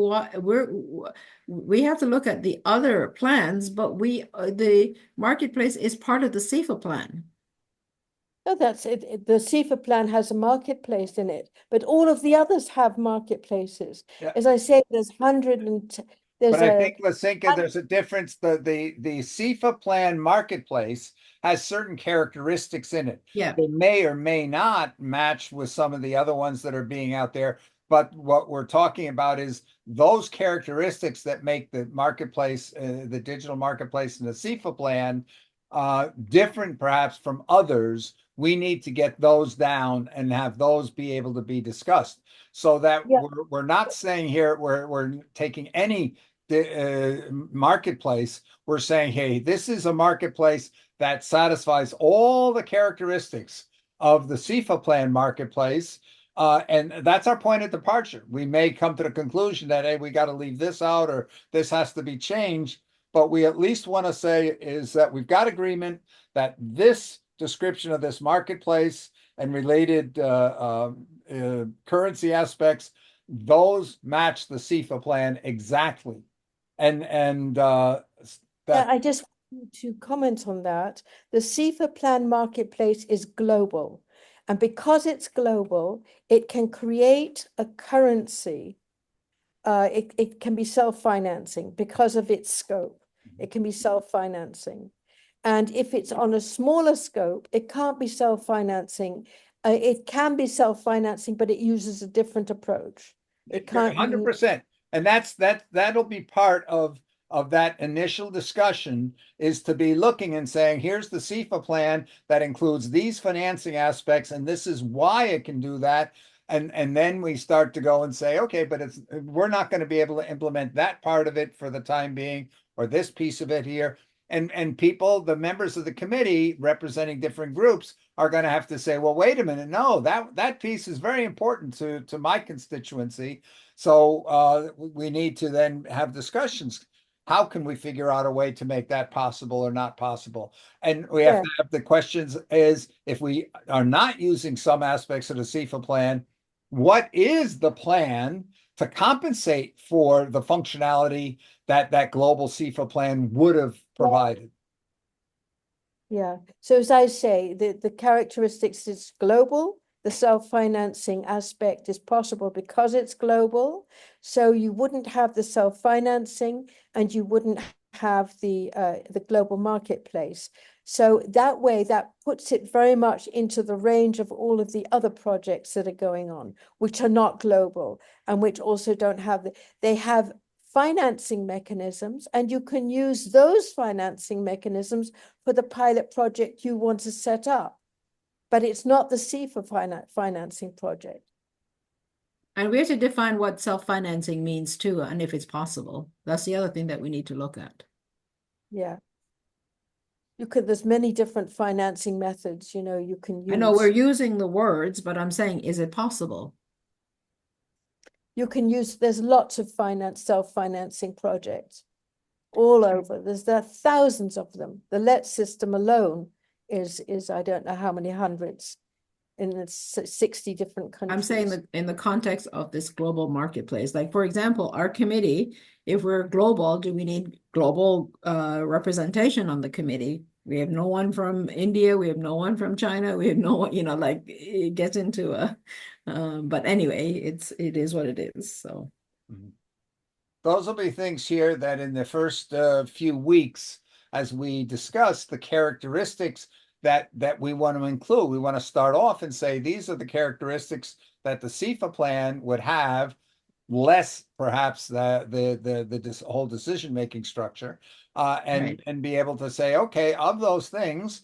we have to look at the other plans, but the marketplace is part of the SIFA plan. no, that's it. The SIFA plan has a marketplace in it, but all of the others have marketplaces. Yeah. As I say, there's 100 and there's But I think, Lasinka, there's a difference. The SIFA plan marketplace has certain characteristics in it. Yeah. They may or may not match with some of the other ones that are being out there. But what we're talking about is those characteristics that make the marketplace, the digital marketplace and the SIFA plan, different perhaps from others. We need to get those down and have those be able to be discussed, so that we're not saying here we're taking any marketplace. We're saying, hey, this is a marketplace that satisfies all the characteristics of the SIFA plan marketplace. And that's our point of departure. We may come to the conclusion that, hey, we got to leave this out or this has to be changed. But we at least want to say is that we've got agreement that this description of this marketplace and related currency aspects, those match the SIFA plan exactly. I just want to comment on that. The SIFA plan marketplace is global. And because it's global, it can create a currency. It can be self-financing because of its scope. It can be self-financing. And if it's on a smaller scope, it can't be self-financing. It can be self-financing, but it uses a different approach. It can't 100%. And that'll be part of that initial discussion, is to be looking and saying, here's the SIFA plan that includes these financing aspects, and this is why it can do that. And then we start to go and say, okay, but we're not going to be able to implement that part of it for the time being, or this piece of it here. And people, the members of the committee representing different groups, are going to have to say, well, wait a minute, no, that piece is very important to my constituency. So we need to then have discussions. How can we figure out a way to make that possible or not possible? And we have to have the questions is, if we are not using some aspects of the SIFA plan, what is the plan to compensate for the functionality that global SIFA plan would have provided? Yeah. So as I say, the characteristics is global. the self-financing aspect is possible because it's global. So you wouldn't have the self-financing and you wouldn't have the global marketplace. So that way, that puts it very much into the range of all of the other projects that are going on, which are not global and which also don't have, they have financing mechanisms, and you can use those financing mechanisms for the pilot project you want to set up. But it's not the SIFA financing project. And we have to define what self-financing means too, and if it's possible. That's the other thing that we need to look at. Yeah. There's many different financing methods, you can use. I know we're using the words, but I'm saying, is it possible? You can use, there's lots of self-financing projects all over. There are thousands of them. The LET system alone is I don't know how many hundreds in 60 different countries. I'm saying that in the context of this global marketplace, like for example, our committee, if we're global, do we need global representation on the committee? We have no one from India, we have no one from China, we have no one, like it gets into but anyway, it is what it is. So those will be things here that in the first few weeks, as we discuss the characteristics that we want to include. We want to start off and say these are the characteristics that the SIFA plan would have, less perhaps the whole decision-making structure, and be able to say, okay, of those things,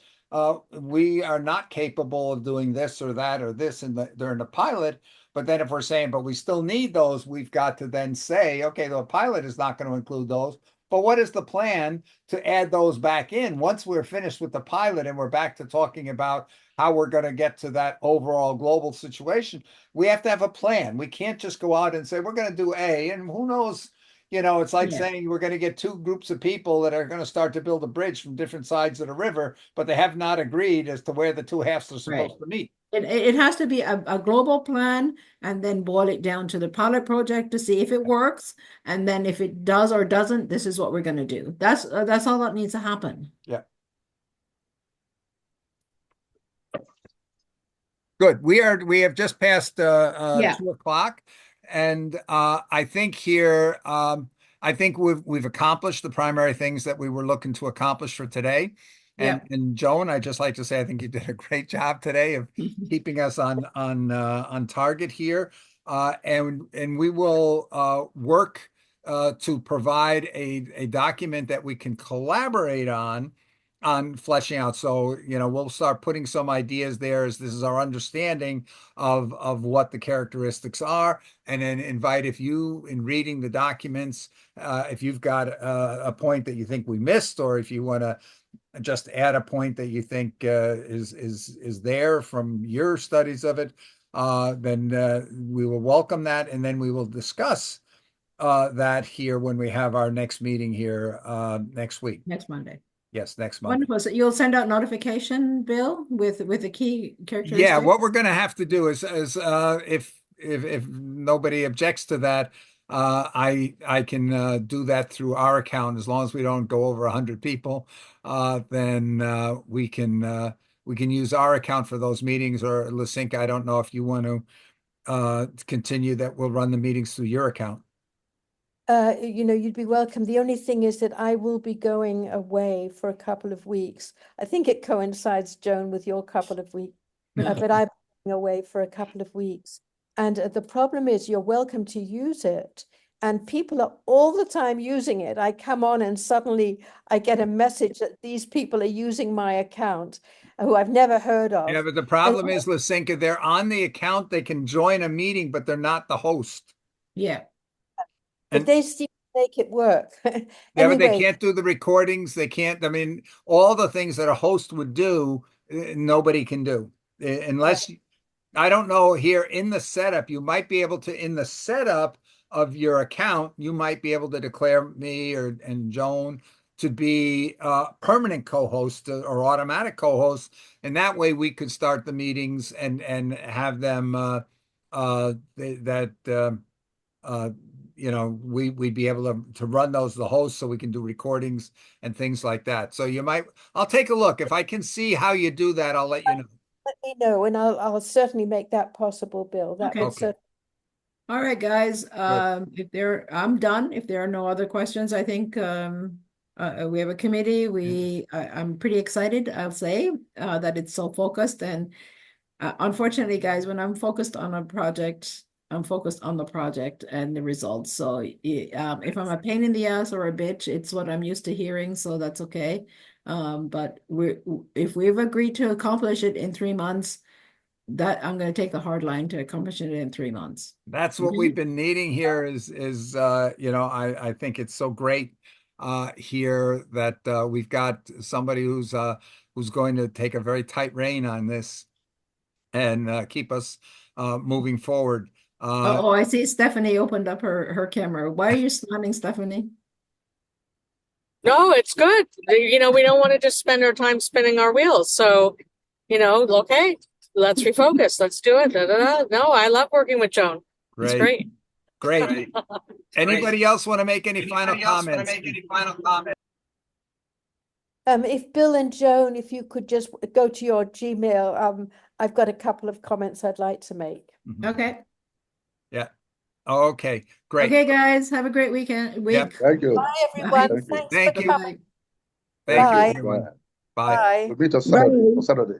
we are not capable of doing this or that or this during the pilot. But then if we're saying, but we still need those, we've got to then say, okay, the pilot is not going to include those. But what is the plan to add those back in once we're finished with the pilot and we're back to talking about how we're going to get to that overall global situation? We have to have a plan. We can't just go out and say, we're going to do A, and who knows, it's like saying we're going to get two groups of people that are going to start to build a bridge from different sides of the river, but they have not agreed as to where the two halves are supposed to meet. It has to be a global plan, and then boil it down to the pilot project to see if it works. And then if it does or doesn't, this is what we're going to do. That's all that needs to happen. Yeah. Good. We have just passed 2:00, and I think here I think we've accomplished the primary things that we were looking to accomplish for today. And Joan, I'd just like to say I think you did a great job today of keeping us on target here. And we will work to provide a document that we can collaborate on fleshing out. So, we'll start putting some ideas there as this is our understanding of what the characteristics are, and then invite, if you, in reading the documents, if you've got a point that you think we missed, or if you want to just add a point that you think is there from your studies of it, then we will welcome that, and then we will discuss that here when we have our next meeting here next week. Next Monday. Yes, next month. Wonderful. So you'll send out notification, Bill, with the key characteristics? Yeah, what we're going to have to do is if nobody objects to that, I can do that through our account as long as we don't go over 100 people. Then we can use our account for those meetings. Or Lysinka, I don't know if you want to continue that. We'll run the meetings through your account. You'd be welcome. The only thing is that I will be going away for a couple of weeks. I think it coincides, Joan, with your couple of weeks, but I'm going away for a couple of weeks. And the problem is you're welcome to use it. And people are all the time using it. I come on and suddenly I get a message that these people are using my account who I've never heard of. Yeah, but the problem is, Lysinka, they're on the account. They can join a meeting, but they're not the host. Yeah. But they still make it work. Yeah, but they can't do the recordings. They can't, all the things that a host would do, nobody can do. Unless, I don't know, here in the setup, you might be able to, in the setup of your account, you might be able to declare me and Joan to be permanent co-host or automatic co-host. And that way we could start the meetings and have them we'd be able to run those the host, so we can do recordings and things like that. So I'll take a look. If I can see how you do that, I'll let you know. me know, and I'll certainly make that possible, Bill. That Okay. would Okay. certainly. All right, guys. I'm done. If there are no other questions, I think we have a committee. I'm pretty excited, I'll say, that it's so focused. And unfortunately, guys, when I'm focused on a project, I'm focused on the project and the results. So if I'm a pain in the ass or a bitch, it's what I'm used to hearing, so that's okay. But if we've agreed to accomplish it in 3 months, that I'm going to take the hard line to accomplish it in 3 months. That's what we've been needing here is I think it's so great here that we've got somebody who's going to take a very tight rein on this and keep us moving forward. Oh, I see Stephanie opened up her camera. Why are you smiling, Stephanie? No, it's good. We don't want to just spend our time spinning our wheels. So, okay, let's refocus. Let's do it. Da, da, da. No, I love working with Joan. It's Great. great. Great. Anybody else want to make any final comments? If Bill and Joan, if you could just go to your Gmail, I've got a couple of comments I'd like to make. Okay. Yeah. Okay. Great. Okay, guys, have a great week. Thank you. Bye, everyone. Thank you. Thanks Thank for you. coming. Thank you, Bye. everyone. Bye. Bye. We'll meet on Saturday. Bye. Saturday.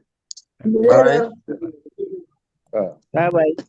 Bye bye.